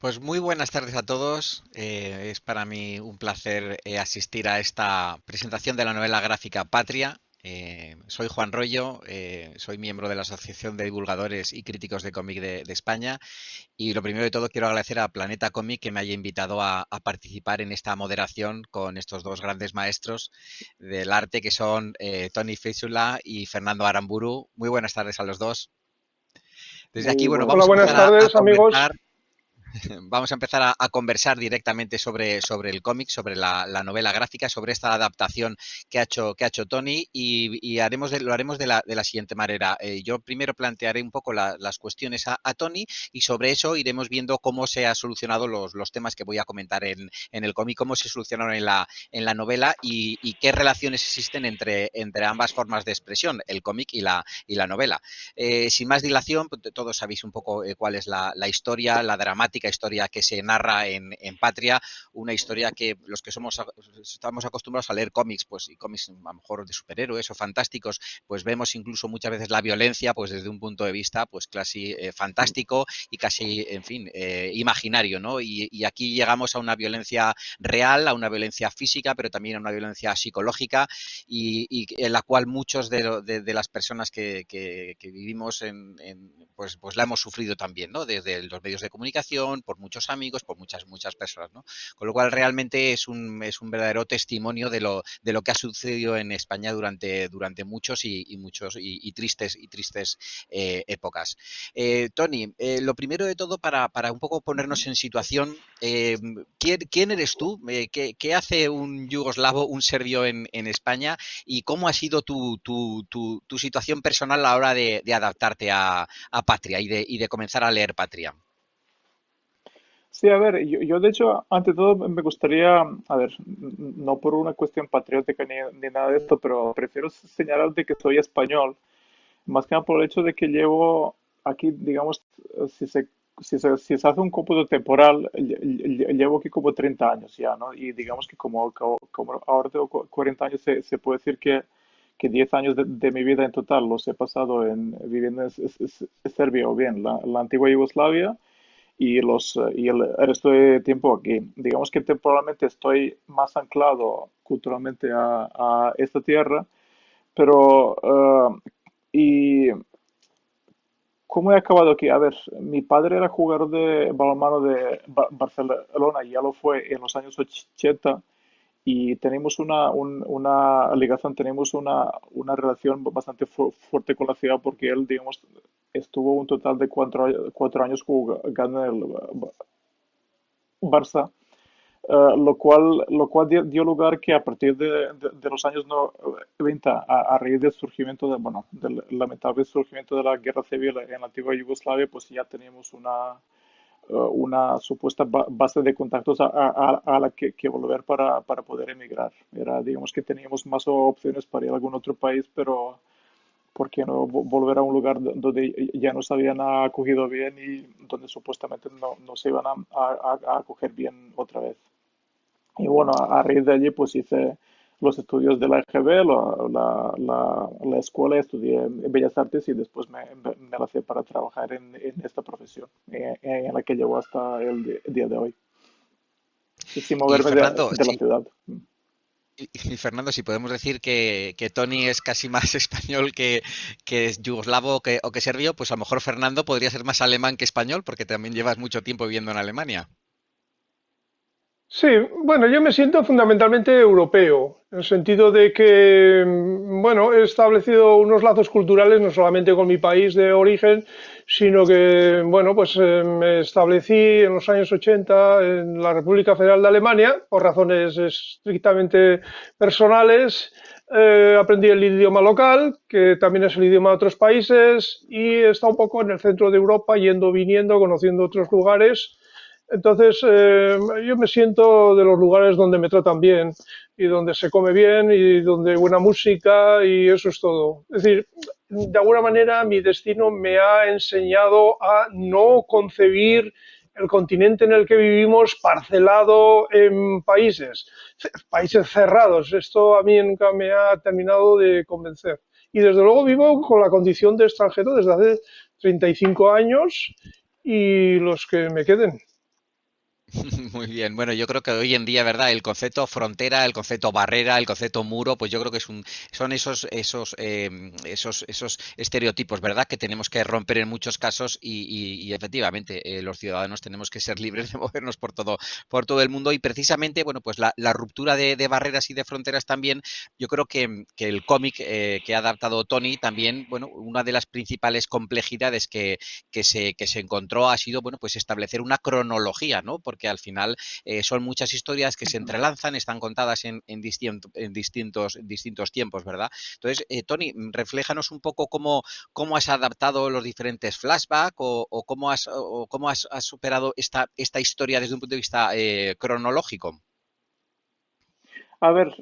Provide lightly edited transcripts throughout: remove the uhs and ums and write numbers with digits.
Pues muy buenas tardes a todos. Es para mí un placer asistir a esta presentación de la novela gráfica Patria. Soy Juan Rollo, soy miembro de la Asociación de Divulgadores y Críticos de Cómic de España y lo primero de todo quiero agradecer a Planeta Cómic que me haya invitado a participar en esta moderación con estos dos grandes maestros del arte que son Tony Físula y Fernando Aramburu. Muy buenas tardes a los dos. Desde aquí, Muy bueno, buenas Hola, vamos a buenas empezar tardes. a tardes, conversar. amigos. Vamos a empezar a conversar directamente sobre el cómic, sobre la novela gráfica, sobre esta adaptación que ha hecho Tony y lo haremos de la siguiente manera. Yo primero plantearé un poco las cuestiones a Tony y sobre eso iremos viendo cómo se han solucionado los temas que voy a comentar en el cómic, cómo se solucionaron en la novela y qué relaciones existen entre ambas formas de expresión, el cómic y la novela. Sin más dilación, pues, todos sabéis un poco cuál es la historia, la dramática historia que se narra en Patria, una historia que los que estamos acostumbrados a leer cómics, pues y cómics a lo mejor de superhéroes o fantásticos, pues vemos incluso muchas veces la violencia, pues desde un punto de vista, pues casi fantástico y casi, en fin, imaginario, ¿no? Y aquí llegamos a una violencia real, a una violencia física, pero también a una violencia psicológica y en la cual muchos de las personas que vivimos pues la hemos sufrido también, ¿no? Desde los medios de comunicación, por muchos amigos, por muchas personas, ¿no? Con lo cual realmente es un verdadero testimonio de lo que ha sucedido en España durante muchos y tristes épocas. Tony, lo primero de todo para un poco ponernos en situación, ¿quién eres tú? ¿Qué hace un yugoslavo, un serbio en España? ¿Y cómo ha sido tu situación personal a la hora de adaptarte a Patria y de comenzar a leer Patria? Sí, a ver, yo de hecho, ante todo me gustaría, a ver, no por una cuestión patriótica ni nada de esto, pero prefiero señalar de que soy español, más que nada por el hecho de que llevo aquí, digamos, si se, si se hace un cómputo temporal, llevo aquí como 30 años ya, ¿no? Y digamos que como ahora tengo 40 años, se puede decir que 10 años de mi vida en total los he pasado viviendo en Serbia o bien la antigua Yugoslavia y el resto de tiempo aquí. Digamos que temporalmente estoy más anclado culturalmente a esta tierra, pero y ¿cómo he acabado aquí? A ver, mi padre era jugador de balonmano de Barcelona, y ya lo fue en los años 80, y tenemos una ligación, tenemos una relación bastante fuerte con la ciudad porque él, digamos, estuvo un total de 4 años jugando en el Barça, lo cual dio lugar que a partir de los años 90, a raíz del surgimiento bueno, del lamentable surgimiento de la guerra civil en la antigua Yugoslavia, pues ya teníamos una supuesta base de contactos a la que volver para poder emigrar. Digamos que teníamos más opciones para ir a algún otro país, pero ¿por qué no volver a un lugar donde ya nos habían acogido bien y donde supuestamente no se iban a acoger bien otra vez? Y bueno, a raíz de allí pues hice los estudios de la EGB, la escuela, estudié en Bellas Artes y después me lancé para trabajar en esta profesión en la que llevo hasta el día de hoy, sin Y moverme Fernando, de la ciudad. Si podemos decir que Tony es casi más español que es yugoslavo o que serbio, pues a lo mejor Fernando podría ser más alemán que español, porque también llevas mucho tiempo viviendo en Alemania. Sí, bueno, yo me siento fundamentalmente europeo, en el sentido de que, bueno, he establecido unos lazos culturales no solamente con mi país de origen, sino que, bueno, pues me establecí en los años 80 en la República Federal de Alemania, por razones estrictamente personales. Aprendí el idioma local, que también es el idioma de otros países, y he estado un poco en el centro de Europa, yendo, viniendo, conociendo otros lugares. Entonces, yo me siento de los lugares donde me tratan bien y donde se come bien y donde hay buena música y eso es todo. Es decir, de alguna manera mi destino me ha enseñado a no concebir el continente en el que vivimos parcelado en países cerrados. Esto a mí nunca me ha terminado de convencer. Y desde luego vivo con la condición de extranjero desde hace 35 años y los que me queden. Muy bien, bueno, yo creo que hoy en día, ¿verdad? El concepto frontera, el concepto barrera, el concepto muro, pues yo creo que son esos estereotipos, ¿verdad? Que tenemos que romper en muchos casos y efectivamente los ciudadanos tenemos que ser libres de movernos por todo el mundo y precisamente, bueno, pues la ruptura de barreras y de fronteras también, yo creo que el cómic que ha adaptado Tony también, bueno, una de las principales complejidades que se encontró ha sido, bueno, pues establecer una cronología, ¿no? Porque al final son muchas historias que se Ujú. entrelazan, están contadas en distintos tiempos, ¿verdad? Entonces, Tony, refléjanos un poco cómo has adaptado los diferentes flashbacks o cómo has superado esta historia desde un punto de vista cronológico. A ver,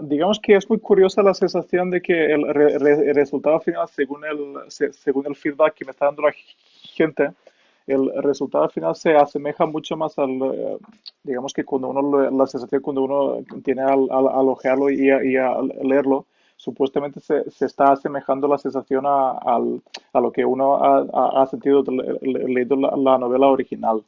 digamos que es muy curiosa la sensación de que el resultado final, según el feedback que me está dando la gente, el resultado final se asemeja mucho más digamos que cuando la sensación cuando uno tiene al ojearlo y a leerlo, supuestamente se está asemejando la sensación a lo que uno ha sentido leyendo la novela original.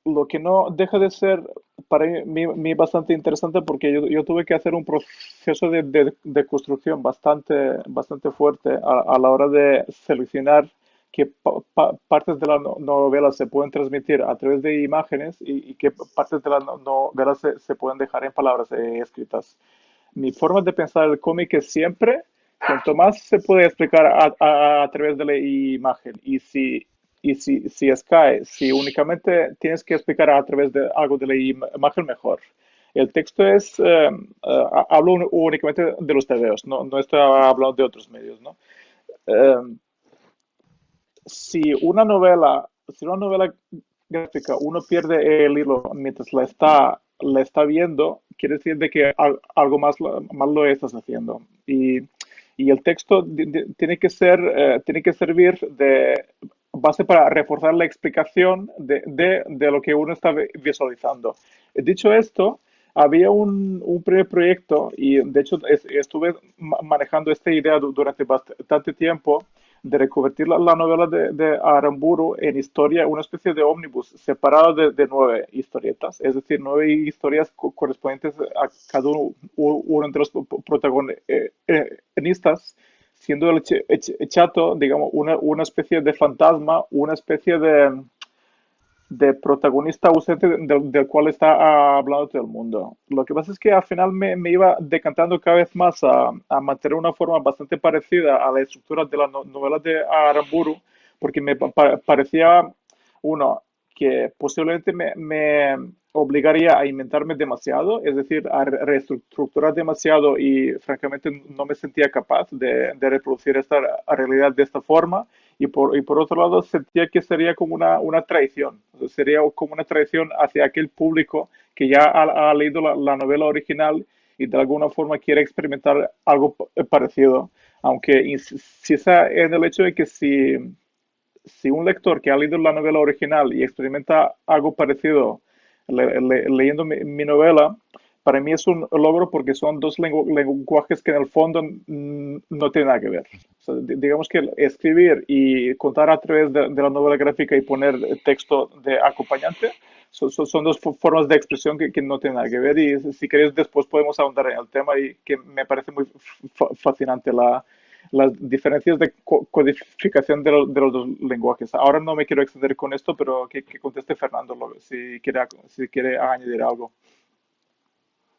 Lo que no deja de ser para mí bastante interesante porque yo tuve que hacer un proceso de construcción bastante fuerte a la hora de seleccionar qué partes de la novela se pueden transmitir a través de imágenes y qué partes de la novela se pueden dejar en palabras escritas. Mi forma de pensar el cómic es siempre, cuanto más se puede explicar a través de la imagen si es cae, si únicamente tienes que explicar a través de algo de la imagen, mejor. El texto hablo únicamente de los tebeos, no estoy hablando de otros medios, ¿no? Eh, si una novela gráfica uno pierde el hilo mientras la está viendo, quiere decir de que algo más lo estás haciendo. Y el texto tiene que servir de base para reforzar la explicación de lo que uno está visualizando. Dicho esto, había un primer proyecto y de hecho estuve manejando esta idea durante bastante tiempo de reconvertir la novela de Aramburu en historia, una especie de ómnibus separado de 9 historietas, es decir, 9 historias correspondientes a cada uno de los protagonistas, siendo el chato, digamos, una especie de fantasma, una especie de protagonista ausente del cual está hablando todo el mundo. Lo que pasa es que al final me iba decantando cada vez más a mantener una forma bastante parecida a la estructura de la novela de Aramburu, porque me parecía, uno, que posiblemente me obligaría a inventarme demasiado, es decir, a reestructurar demasiado y francamente no me sentía capaz de reproducir esta realidad de esta forma. Y por otro lado, sentía que sería como una traición. Sería como una traición hacia aquel público que ya ha leído la novela original y de alguna forma quiere experimentar algo parecido. Aunque insista en el hecho de que si un lector que ha leído la novela original y experimenta algo parecido leyendo mi novela, para mí es un logro porque son dos lenguajes que en el fondo no tienen nada que ver. O sea, digamos que escribir y contar a través de la novela gráfica y poner texto de acompañante son dos formas de expresión que no tienen nada que ver y si queréis después podemos ahondar en el tema y que me parece muy fascinante las diferencias de codificación de los dos lenguajes. Ahora no me quiero extender con esto, pero que conteste Fernando si quiere añadir algo.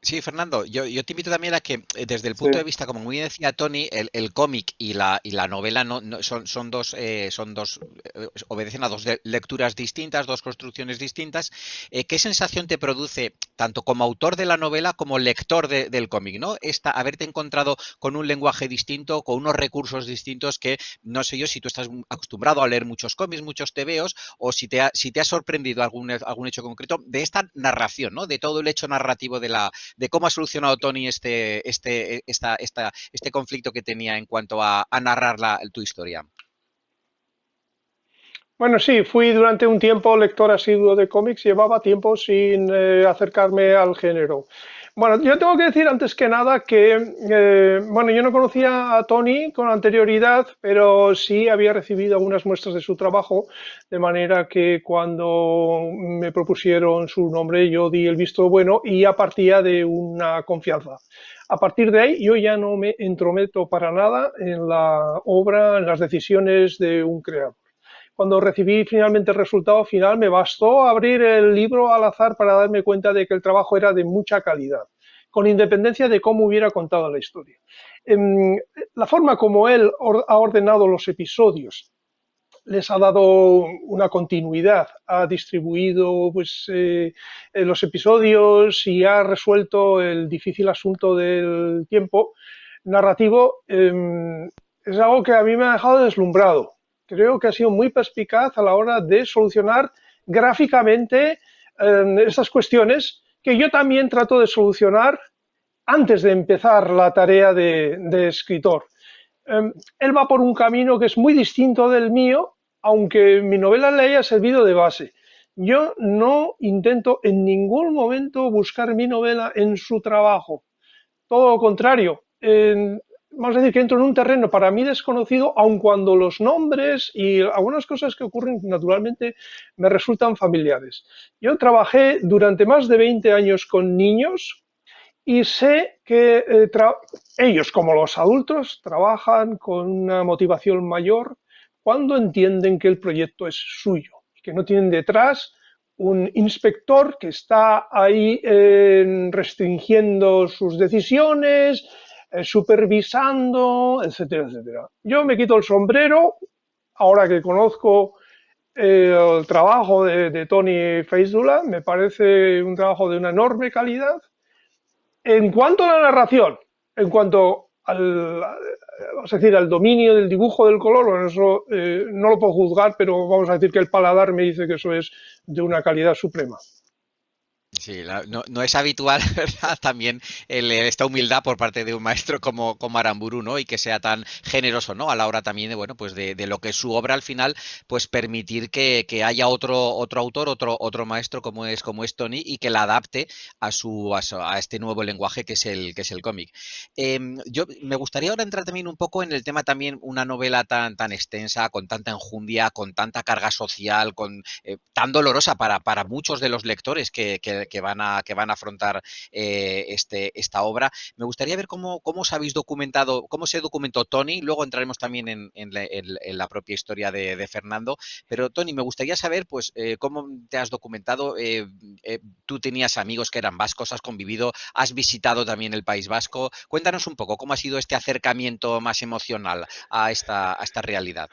Sí, Fernando, yo te invito también a que desde el Sí, punto de vista, como muy bien decía Tony, el cómic y la novela obedecen a dos lecturas distintas, dos construcciones distintas. ¿Qué sensación te produce, tanto como autor de la novela como lector del cómic, ¿no? Haberte encontrado con un lenguaje distinto, con unos recursos distintos que, no sé yo, si tú estás acostumbrado a leer muchos cómics, muchos tebeos, o si te ha sorprendido algún hecho concreto de esta narración, ¿no? De todo el hecho narrativo de cómo ha solucionado Tony este conflicto que tenía en cuanto a narrar tu historia. Bueno, sí, fui durante un tiempo lector asiduo de cómics, llevaba tiempo sin acercarme al género. Bueno, yo tengo que decir antes que nada que, bueno, yo no conocía a Tony con anterioridad, pero sí había recibido algunas muestras de su trabajo, de manera que cuando me propusieron su nombre yo di el visto bueno y ya partía de una confianza. A partir de ahí yo ya no me entrometo para nada en la obra, en las decisiones de un creador. Cuando recibí finalmente el resultado final, me bastó abrir el libro al azar para darme cuenta de que el trabajo era de mucha calidad, con independencia de cómo hubiera contado la historia. La forma como él ha ordenado los episodios, les ha dado una continuidad, ha distribuido pues, los episodios y ha resuelto el difícil asunto del tiempo narrativo, es algo que a mí me ha dejado deslumbrado. Creo que ha sido muy perspicaz a la hora de solucionar gráficamente estas cuestiones que yo también trato de solucionar antes de empezar la tarea de escritor. Él va por un camino que es muy distinto del mío, aunque mi novela le haya servido de base. Yo no intento en ningún momento buscar mi novela en su trabajo. Todo lo contrario. Vamos a decir que entro en un terreno para mí desconocido, aun cuando los nombres y algunas cosas que ocurren naturalmente me resultan familiares. Yo trabajé durante más de 20 años con niños y sé que ellos, como los adultos, trabajan con una motivación mayor cuando entienden que el proyecto es suyo y que no tienen detrás un inspector que está ahí restringiendo sus decisiones, supervisando, etcétera, etcétera. Yo me quito el sombrero ahora que conozco el trabajo de Tony Feisdula, me parece un trabajo de una enorme calidad. En cuanto a la narración, en cuanto vamos a decir, al dominio del dibujo del color, bueno, eso no lo puedo juzgar, pero vamos a decir que el paladar me dice que eso es de una calidad suprema. Sí, no, no es habitual, ¿verdad? También esta humildad por parte de un maestro como Aramburu, ¿no? Y que sea tan generoso, ¿no? A la hora también de, bueno, pues de lo que es su obra al final, pues permitir que haya otro autor, otro maestro como es Tony y que la adapte a este nuevo lenguaje que es el cómic. Yo me gustaría ahora entrar también un poco en el tema también, una novela tan extensa, con tanta enjundia, con tanta carga social, tan dolorosa para muchos de los lectores que van a afrontar esta obra. Me gustaría ver cómo os habéis documentado, cómo se documentó Tony, luego entraremos también en la propia historia de Fernando, pero Tony, me gustaría saber pues cómo te has documentado. Tú tenías amigos que eran vascos, has convivido, has visitado también el País Vasco. Cuéntanos un poco cómo ha sido este acercamiento más emocional a esta realidad.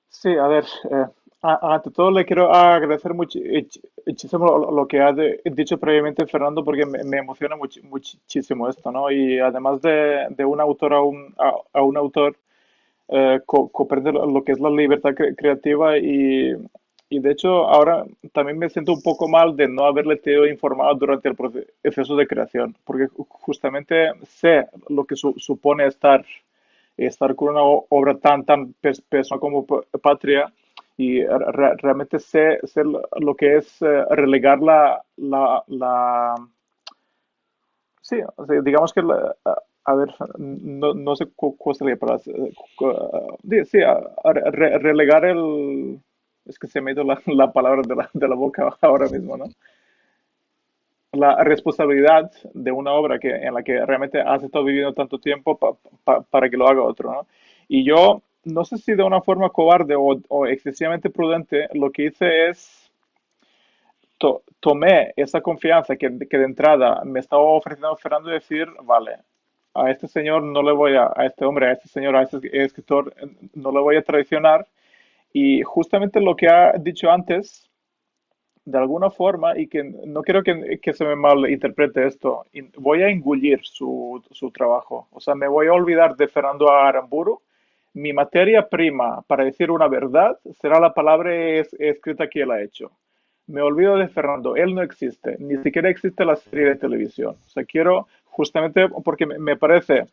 Sí, a ver, ante todo le quiero agradecer muchísimo lo que ha dicho previamente Fernando porque me emociona muchísimo esto, ¿no? Y además de un autor a un autor, comprende lo que es la libertad creativa y de hecho ahora también me siento un poco mal de no haberle tenido informado durante el proceso de creación, porque justamente sé lo que supone estar con una obra tan personal como Patria y realmente sé lo que es relegar sí, o sea, digamos que a ver, no sé cuál sería para sí, relegar es que se me ha ido la palabra de la boca ahora mismo, ¿no? La responsabilidad de una obra en la que realmente has estado viviendo tanto tiempo para que lo haga otro, ¿no? Y yo, no sé si de una forma cobarde o excesivamente prudente, lo que hice es tomé esa confianza que de entrada me estaba ofreciendo Fernando y decir, vale, a este señor no le voy a este hombre, a este señor, a este escritor, no le voy a traicionar. Y justamente lo que ha dicho antes, de alguna forma, y que no quiero que se me malinterprete esto, voy a engullir su trabajo. O sea, me voy a olvidar de Fernando Aramburu. Mi materia prima para decir una verdad será la palabra escrita que él ha hecho. Me olvido de Fernando, él no existe, ni siquiera existe la serie de televisión. O sea, quiero, justamente porque me parece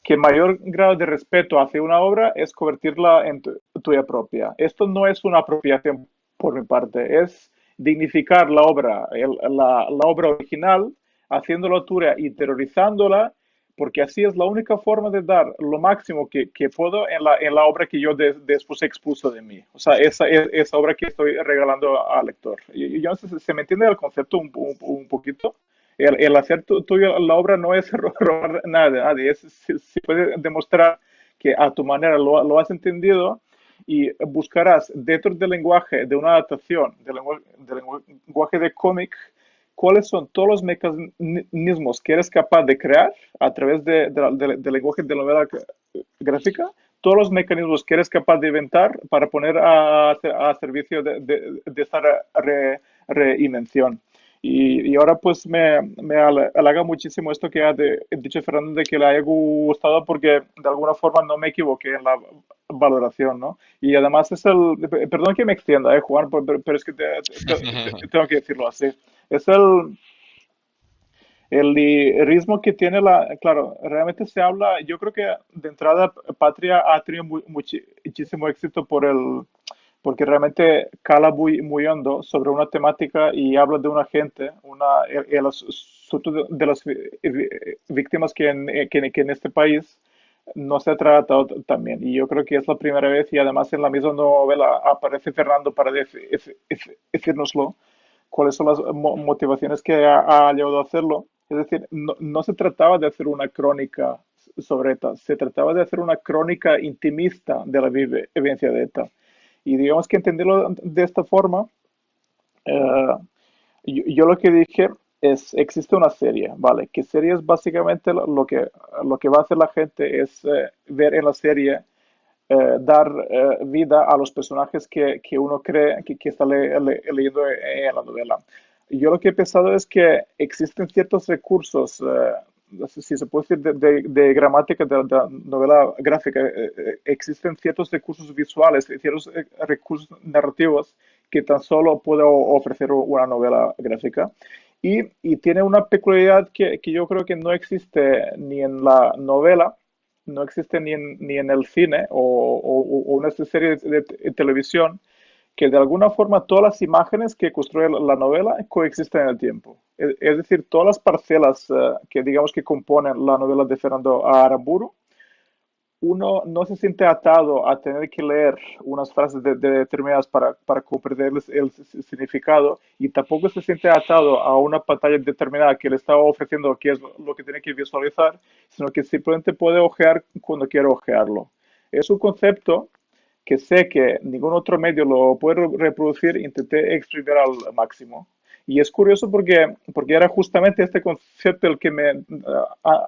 que el mayor grado de respeto hacia una obra es convertirla en tuya propia. Esto no es una apropiación por mi parte, es dignificar la obra, la obra original, haciéndola tuya y terrorizándola, porque así es la única forma de dar lo máximo que puedo en la obra que yo después expuso de mí. O sea, esa obra que estoy regalando al lector. Yo no sé si se me entiende el concepto un poquito. El hacer tuyo la obra no es robar nada de nadie, es si puedes demostrar que a tu manera lo has entendido y buscarás dentro del lenguaje de una adaptación, del lenguaje de cómic, cuáles son todos los mecanismos que eres capaz de crear a través del lenguaje de novela gráfica, todos los mecanismos que eres capaz de inventar para poner a servicio de esta reinvención. Y ahora pues me halaga muchísimo esto que ha dicho Fernando de que le haya gustado porque de alguna forma no me equivoqué en la valoración, ¿no? Y además es perdón que me extienda, Juan, pero es que tengo que decirlo así. Es el lirismo que tiene claro, realmente se habla, yo creo que de entrada Patria ha tenido muchísimo éxito porque realmente cala muy hondo sobre una temática y habla de una gente, de las víctimas que en este país no se ha tratado también. Y yo creo que es la primera vez y además en la misma novela aparece Fernando para decírnoslo, cuáles son las motivaciones que ha llevado a hacerlo. Es decir, no se trataba de hacer una crónica sobre ETA, se trataba de hacer una crónica intimista de la vivencia de ETA. Y digamos que entenderlo de esta forma, eh, yo lo que dije es, existe una serie, ¿vale? Que serie es básicamente lo que va a hacer la gente es ver en la serie, dar vida a los personajes que uno cree que está leyendo en la novela. Yo lo que he pensado es que existen ciertos recursos, no sé si se puede decir de gramática de la novela gráfica, existen ciertos recursos visuales, ciertos recursos narrativos que tan solo puede ofrecer una novela gráfica. Y tiene una peculiaridad que yo creo que no existe ni en la novela, no existe ni en el cine o una serie de televisión, que de alguna forma todas las imágenes que construye la novela coexisten en el tiempo. Es decir, todas las parcelas que digamos que componen la novela de Fernando Aramburu, uno no se siente atado a tener que leer unas frases determinadas para comprender el significado y tampoco se siente atado a una pantalla determinada que le está ofreciendo qué es lo que tiene que visualizar, sino que simplemente puede ojear cuando quiere ojearlo. Es un concepto que sé que ningún otro medio lo puede reproducir, intenté exprimir al máximo. Y es curioso porque era justamente este concepto el que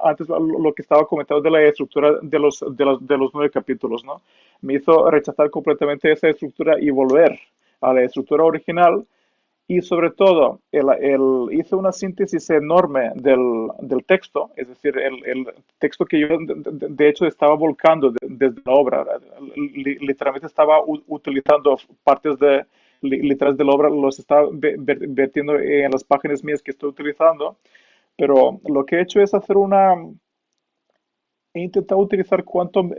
antes lo que estaba comentando de la estructura de los 9 capítulos, ¿no? Me hizo rechazar completamente esa estructura y volver a la estructura original y sobre todo, hizo una síntesis enorme del texto, es decir, el texto que yo de hecho estaba volcando desde la obra. Literalmente estaba utilizando partes literales de la obra, los estaba vertiendo en las páginas mías que estoy utilizando, pero lo que he hecho es he intentado utilizar cuanto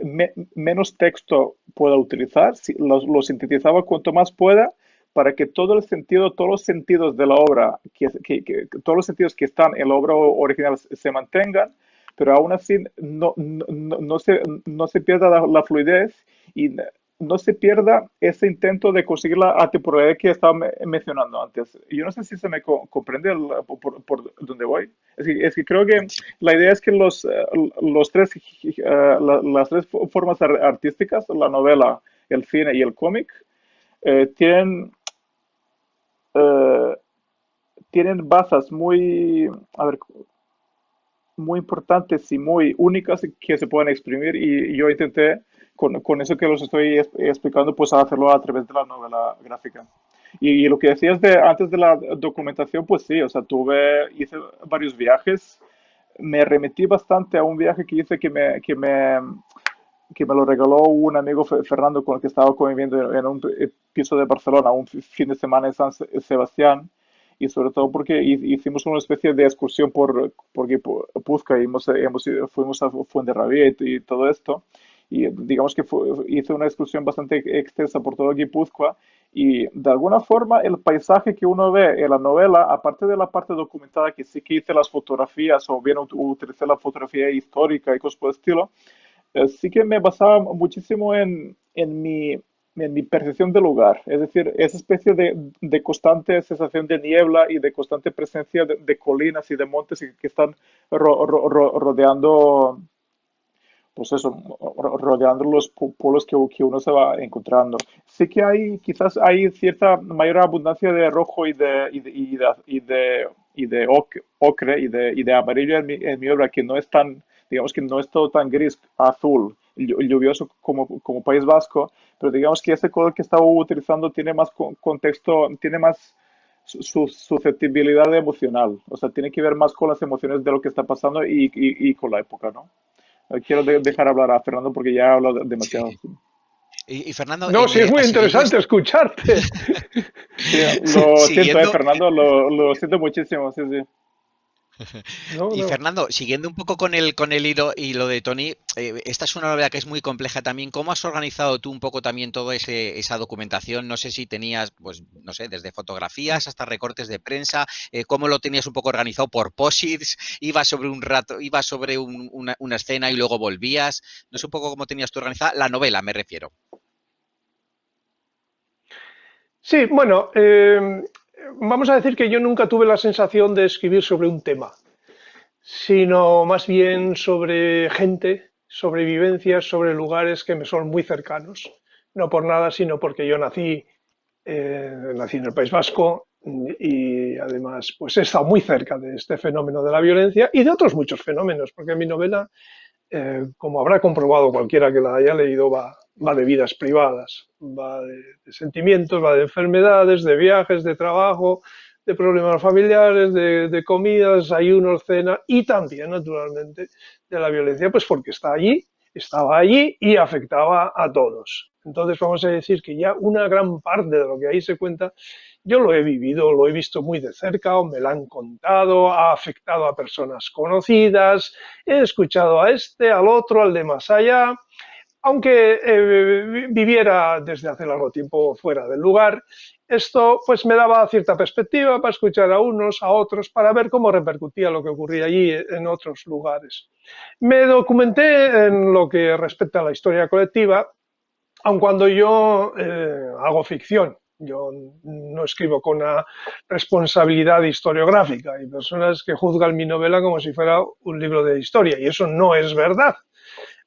menos texto pueda utilizar, si, lo sintetizaba cuanto más pueda para que todo el sentido, todos los sentidos de la obra, todos los sentidos que están en la obra original se mantengan, pero aún así no se pierda la fluidez y no se pierda ese intento de conseguir la atemporalidad que estaba mencionando antes. Yo no sé si se me comprende por dónde voy. Es que creo que la idea es que las tres formas artísticas, la novela, el cine y el cómic, tienen eh, tienen bazas a ver, muy importantes y muy únicas que se pueden exprimir y yo intenté, con eso que los estoy explicando, pues hacerlo a través de la novela gráfica. Y lo que decías antes de la documentación, pues sí, o sea, hice varios viajes, me remetí bastante a un viaje que hice que me lo regaló un amigo Fernando con el que estaba conviviendo en un piso de Barcelona, un fin de semana en San Sebastián, y sobre todo porque hicimos una especie de excursión por Guipúzcoa y fuimos a Fuenterrabía y todo esto. y digamos que hice una excursión bastante extensa por todo Guipúzcoa y de alguna forma el paisaje que uno ve en la novela, aparte de la parte documentada que sí que hice las fotografías o bien utilicé la fotografía histórica y cosas por el estilo, sí que me basaba muchísimo en mi percepción del lugar. Es decir, esa especie de constante sensación de niebla y de constante presencia de colinas y de montes que están rodeando, pues eso, rodeando los pueblos que uno se va encontrando. Sí que hay, quizás hay cierta mayor abundancia de rojo y de ocre y de amarillo en mi obra, que no es tan, digamos que no es todo tan gris, azul, lluvioso como País Vasco, pero digamos que ese color que estaba utilizando tiene más contexto, tiene más su susceptibilidad emocional, o sea, tiene que ver más con las emociones de lo que está pasando y con la época, ¿no? Quiero dejar hablar a Fernando porque ya he hablado Sí. demasiado. Y Fernando, No, sí, es muy siguiendo, interesante escucharte. Sí, lo siento, siguiendo, Fernando, lo siento muchísimo. Sí, sí. No, y no. Fernando, siguiendo un poco con el hilo de Tony, esta es una novela que es muy compleja también. ¿Cómo has organizado tú un poco también toda esa documentación? No sé si tenías, pues, no sé, desde fotografías hasta recortes de prensa, ¿cómo lo tenías un poco organizado por posits? ¿Ibas sobre un rato, ibas sobre una escena y luego volvías? No sé un poco cómo tenías tú organizada la novela, me refiero. Sí, bueno, vamos a decir que yo nunca tuve la sensación de escribir sobre un tema, sino más bien sobre gente, sobre vivencias, sobre lugares que me son muy cercanos. No por nada, sino porque yo nací en el País Vasco y además pues he estado muy cerca de este fenómeno de la violencia y de otros muchos fenómenos, porque mi novela, como habrá comprobado cualquiera que la haya leído, va de vidas privadas, va de sentimientos, va de enfermedades, de viajes, de trabajo, de problemas familiares, de comidas, desayunos, cena y también, naturalmente, de la violencia, pues porque está allí, estaba allí y afectaba a todos. Entonces vamos a decir que ya una gran parte de lo que ahí se cuenta yo lo he vivido, lo he visto muy de cerca, o me lo han contado, ha afectado a personas conocidas, he escuchado a este, al otro, al de más allá, aunque viviera desde hace largo tiempo fuera del lugar. Esto pues me daba cierta perspectiva para escuchar a unos, a otros, para ver cómo repercutía lo que ocurría allí en otros lugares. Me documenté en lo que respecta a la historia colectiva, aun cuando yo hago ficción. Yo no escribo con una responsabilidad historiográfica. Hay personas que juzgan mi novela como si fuera un libro de historia y eso no es verdad.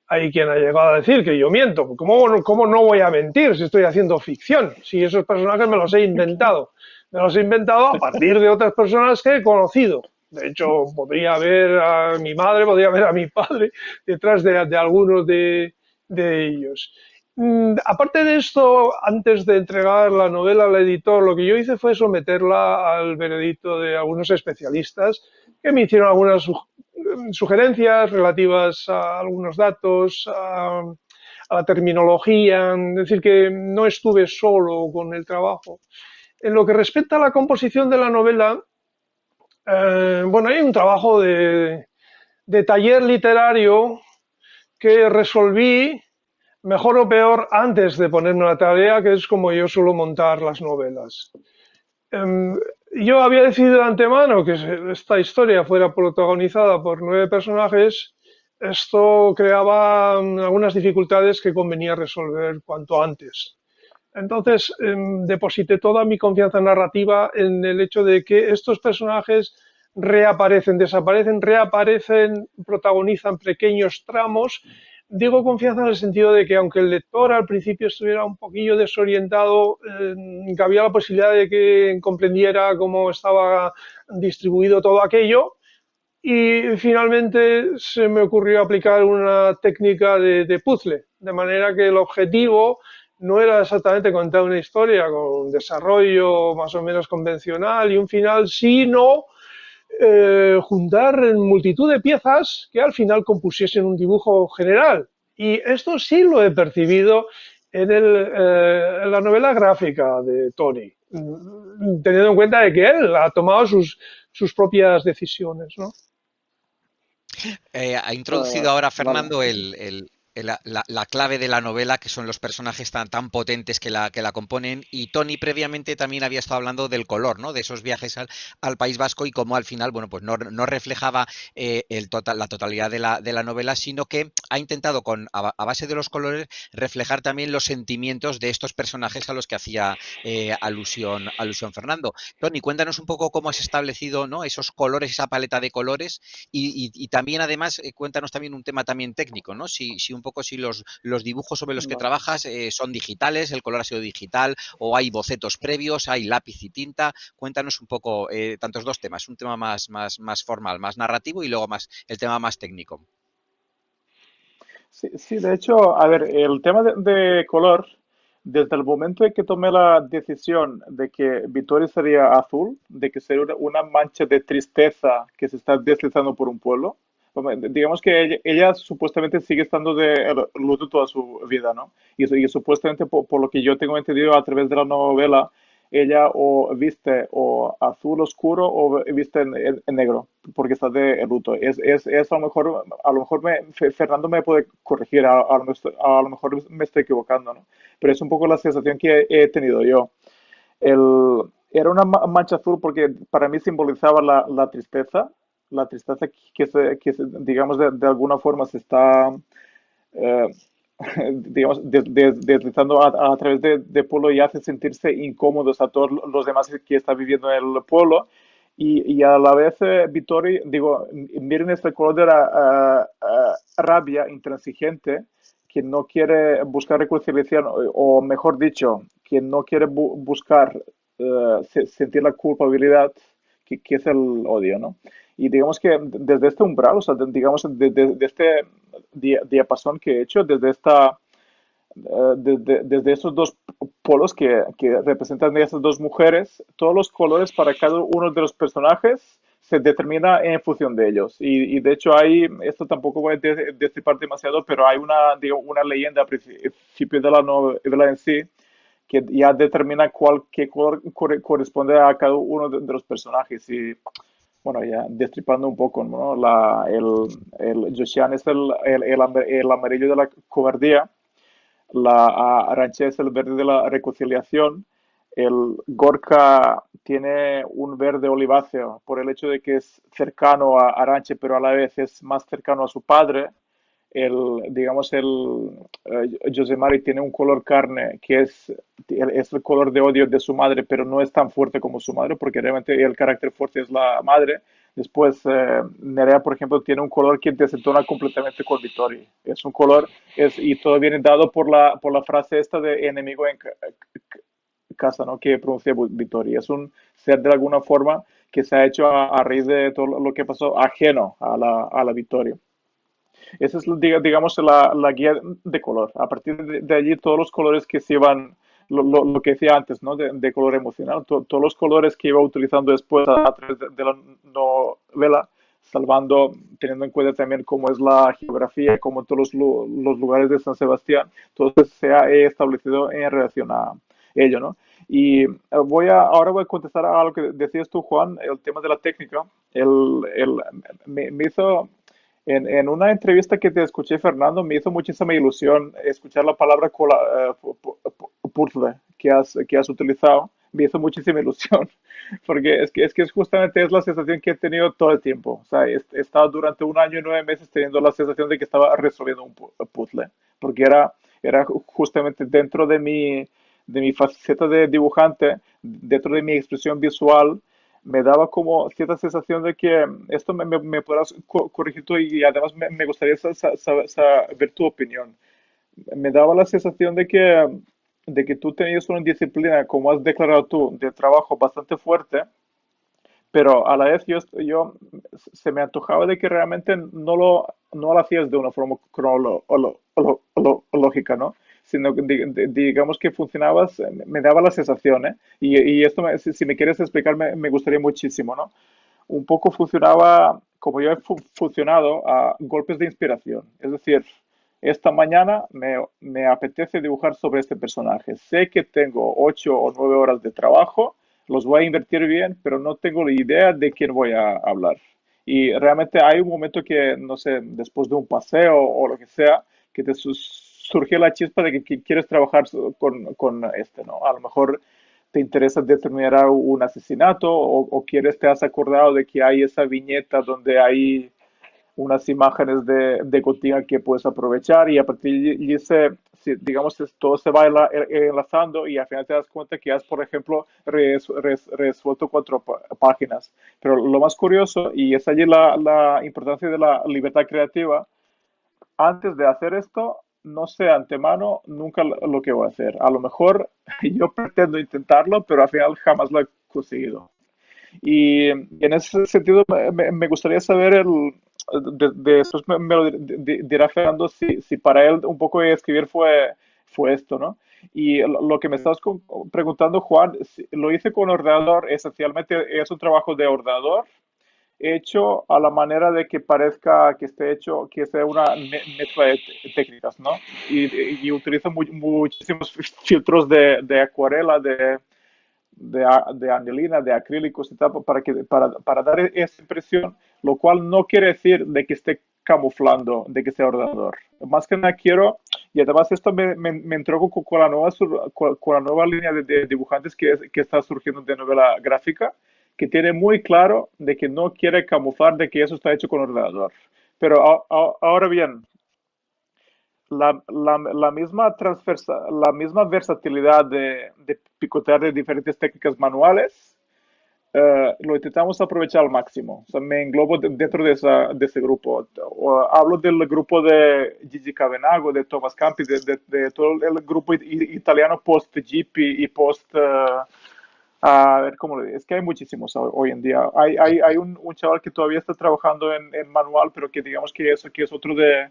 Hay quien ha llegado a decir que yo miento. ¿Cómo no voy a mentir si estoy haciendo ficción? Si esos personajes me los he inventado. Me los he inventado a partir de otras personas que he conocido. De hecho, podría ver a mi madre, podría ver a mi padre detrás de algunos de ellos. Aparte de esto, antes de entregar la novela al editor, lo que yo hice fue someterla al veredicto de algunos especialistas que me hicieron algunas sugerencias relativas a algunos datos, a la terminología, es decir, que no estuve solo con el trabajo. En lo que respecta a la composición de la novela, bueno, hay un trabajo de taller literario que resolví mejor o peor antes de ponerme a la tarea, que es como yo suelo montar las novelas. Yo había decidido de antemano que esta historia fuera protagonizada por 9 personajes. Esto creaba algunas dificultades que convenía resolver cuanto antes. Entonces, deposité toda mi confianza narrativa en el hecho de que estos personajes reaparecen, desaparecen, reaparecen, protagonizan pequeños tramos. Digo confianza en el sentido de que aunque el lector al principio estuviera un poquillo desorientado, había la posibilidad de que comprendiera cómo estaba distribuido todo aquello. Y finalmente se me ocurrió aplicar una técnica de puzzle, de manera que el objetivo no era exactamente contar una historia con un desarrollo más o menos convencional y un final, sino juntar multitud de piezas que al final compusiesen un dibujo general. Y esto sí lo he percibido en la novela gráfica de Tony, teniendo en cuenta de que él ha tomado sus propias decisiones, ¿no? Ha Vale, introducido vale, ahora vale, Fernando sí, sí. la clave de la novela, que son los personajes tan potentes que la componen. Y Tony previamente también había estado hablando del color, ¿no? De esos viajes al País Vasco y cómo al final, bueno, pues no reflejaba la totalidad de la novela, sino que ha intentado a base de los colores reflejar también los sentimientos de estos personajes a los que hacía alusión Fernando. Tony, cuéntanos un poco cómo has establecido, ¿no? Esos colores, esa paleta de colores y también además cuéntanos también un tema también técnico, ¿no? Si un poco si los dibujos sobre los que Vale. trabajas son digitales, el color ha sido digital o hay bocetos previos, hay lápiz y tinta. Cuéntanos un poco tantos dos temas, un tema más formal, más narrativo y luego más el tema más técnico. Sí, sí, de hecho, a ver, el tema de color, desde el momento en que tomé la decisión de que Vittorio sería azul, de que sería una mancha de tristeza que se está deslizando por un pueblo, digamos que ella supuestamente sigue estando de luto toda su vida, ¿no? Y supuestamente, por lo que yo tengo entendido a través de la novela, ella o viste o azul oscuro o viste en negro, porque está de luto. Es a lo mejor Fernando me puede corregir, a lo mejor me estoy equivocando, ¿no? Pero es un poco la sensación que he tenido yo. Era una mancha azul porque para mí simbolizaba la tristeza digamos, de alguna forma se está eh, digamos, deslizando a través de pueblo y hace sentirse incómodos a todos los demás que están viviendo en el pueblo. Y a la vez, Vittori, digo, miren este color de la rabia intransigente, que no quiere buscar reconciliación, o mejor dicho, que no quiere buscar sentir la culpabilidad, que es el odio, ¿no? Y digamos que desde este umbral, o sea, digamos, de este diapasón que he hecho, desde esos dos polos que representan a esas dos mujeres, todos los colores para cada uno de los personajes se determina en función de ellos. Y de hecho hay, esto tampoco voy a destripar demasiado, pero hay una leyenda al principio de la novela en sí que ya determina qué color corresponde a cada uno de los personajes. Y bueno, ya destripando un poco, ¿no? El Josian es el amarillo de la cobardía, la Arancha es el verde de la reconciliación, el Gorka tiene un verde oliváceo por el hecho de que es cercano a Aranche, pero a la vez es más cercano a su padre. Digamos, José Mari tiene un color carne que es el color de odio de su madre, pero no es tan fuerte como su madre, porque realmente el carácter fuerte es la madre. Después, Nerea, por ejemplo, tiene un color que desentona completamente con Vittori. Es un color, y todo viene dado por la frase esta de enemigo en casa, ¿no? Que pronuncia Vittori. Es un ser de alguna forma que se ha hecho a raíz de todo lo que pasó, ajeno a la Vittoria. Esa es, digamos, la guía de color. A partir de allí, todos los colores que se iban, lo que decía antes, ¿no? De color emocional, todos los colores que iba utilizando después a través de la novela, salvando, teniendo en cuenta también cómo es la geografía, cómo todos los lugares de San Sebastián, todo eso se ha establecido en relación a ello, ¿no? Y ahora voy a contestar a lo que decías tú, Juan, el tema de la técnica. Me hizo en una entrevista que te escuché, Fernando, me hizo muchísima ilusión escuchar la palabra puzzle que has utilizado. Me hizo muchísima ilusión, porque es justamente es la sensación que he tenido todo el tiempo. O sea, he estado durante un año y 9 meses teniendo la sensación de que estaba resolviendo un puzzle, porque era justamente dentro de mi faceta de dibujante, dentro de mi expresión visual, me daba como cierta sensación de que esto me podrás corregir tú y además me gustaría saber tu opinión. Me daba la sensación de que tú tenías una disciplina, como has declarado tú, de trabajo bastante fuerte, pero a la vez se me antojaba de que realmente no lo hacías de una forma cronológica, ¿no? Sino que digamos que funcionabas, me daba la sensación, ¿eh? Y esto, si me quieres explicar, me gustaría muchísimo, ¿no? Un poco funcionaba como yo he funcionado a golpes de inspiración. Es decir, esta mañana me apetece dibujar sobre este personaje. Sé que tengo 8 o 9 horas de trabajo, los voy a invertir bien, pero no tengo la idea de quién voy a hablar. Y realmente hay un momento que, no sé, después de un paseo o lo que sea, surge la chispa de que quieres trabajar con ¿no? A lo mejor te interesa determinar un asesinato o quieres, te has acordado de que hay esa viñeta donde hay unas imágenes de Gotinga que puedes aprovechar y a partir de ese, digamos, todo se va enlazando y al final te das cuenta que has, por ejemplo, resuelto 4 páginas. Pero lo más curioso, y es allí la importancia de la libertad creativa, antes de hacer esto, no sé antemano nunca lo que voy a hacer. A lo mejor yo pretendo intentarlo, pero al final jamás lo he conseguido. Y en ese sentido me gustaría saber después me lo dirá Fernando si para él un poco de escribir fue esto, ¿no? Y lo que me estás preguntando, Juan, lo hice con ordenador, esencialmente es un trabajo de ordenador hecho a la manera de que parezca que esté hecho, que sea una mezcla de técnicas, ¿no? Y utilizo muchísimos filtros de acuarela, de anilina, de acrílicos y tal, para dar esa impresión, lo cual no quiere decir de que esté camuflando, de que sea ordenador. Más que nada quiero, y además esto me entrego con la nueva línea de dibujantes que está surgiendo de novela gráfica, que tiene muy claro de que no quiere camuflar de que eso está hecho con ordenador. Pero ahora bien, la misma versatilidad de picotear de diferentes técnicas manuales, lo intentamos aprovechar al máximo. O sea, me englobo dentro de ese grupo. Hablo del grupo de Gigi Cavenago, de Thomas Campi, de todo el grupo italiano post-Jeep y post... a ver cómo le digo. Es que hay muchísimos hoy en día. Hay un chaval que todavía está trabajando en manual, pero que digamos que es otro de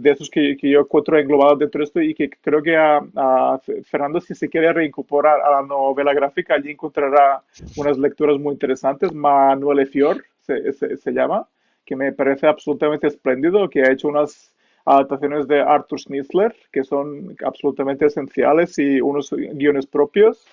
esos que yo encuentro englobados dentro de esto y que creo que a Fernando, si se quiere reincorporar a la novela gráfica, allí encontrará unas lecturas muy interesantes. Manuel Fior se llama, que me parece absolutamente espléndido, que ha hecho unas adaptaciones de Arthur Schnitzler que son absolutamente esenciales y unos guiones propios.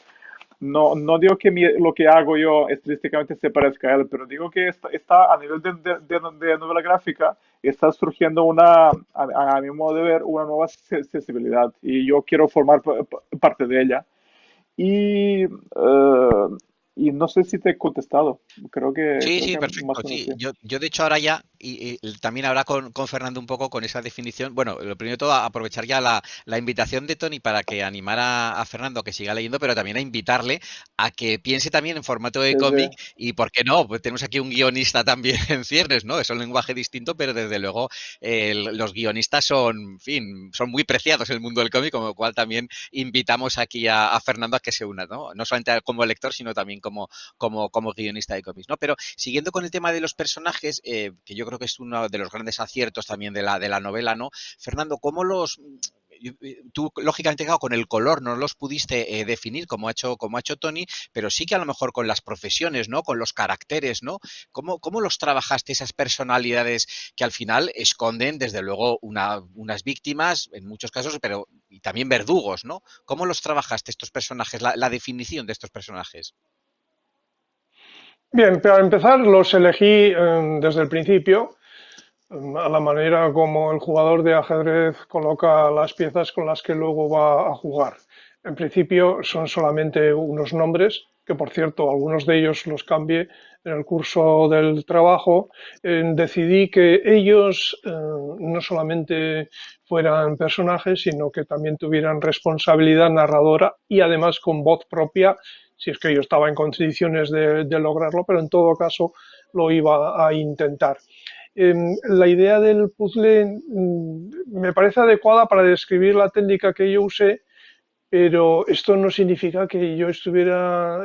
No digo que lo que hago yo estilísticamente se parezca a él, pero digo que está a nivel de novela gráfica, está surgiendo a mi modo de ver, una nueva sensibilidad y yo quiero formar parte de ella. Y, y no sé si te he contestado, Sí, creo sí, que más perfecto. o menos Sí, sí. yo de hecho ahora ya, y también habrá con Fernando un poco con esa definición. Bueno, lo primero de todo, aprovechar ya la invitación de Tony para que animara a Fernando a que siga leyendo, pero también a invitarle a que piense también en formato de Sí, cómic sí, y, ¿por qué no? Pues tenemos aquí un guionista también en ciernes, ¿no? Es un lenguaje distinto, pero desde luego los guionistas son, en fin, son muy preciados en el mundo del cómic, con lo cual también invitamos aquí a Fernando a que se una, ¿no? No solamente como lector, sino también como guionista de cómics, ¿no? Pero siguiendo con el tema de los personajes, que yo creo que es uno de los grandes aciertos también de la novela, ¿no? Fernando, ¿cómo los... Tú, lógicamente, claro, con el color no los pudiste definir como ha hecho Tony, pero sí que a lo mejor con las profesiones, ¿no? Con los caracteres, ¿no? ¿Cómo los trabajaste esas personalidades que al final esconden, desde luego, unas víctimas, en muchos casos, pero y también verdugos, ¿no? ¿Cómo los trabajaste estos personajes, la definición de estos personajes? Bien, para empezar los elegí desde el principio, a la manera como el jugador de ajedrez coloca las piezas con las que luego va a jugar. En principio son solamente unos nombres, que por cierto algunos de ellos los cambié en el curso del trabajo. Decidí que ellos no solamente fueran personajes, sino que también tuvieran responsabilidad narradora y además con voz propia, si es que yo estaba en condiciones de lograrlo, pero en todo caso lo iba a intentar. La idea del puzzle me parece adecuada para describir la técnica que yo usé, pero esto no significa que yo estuviera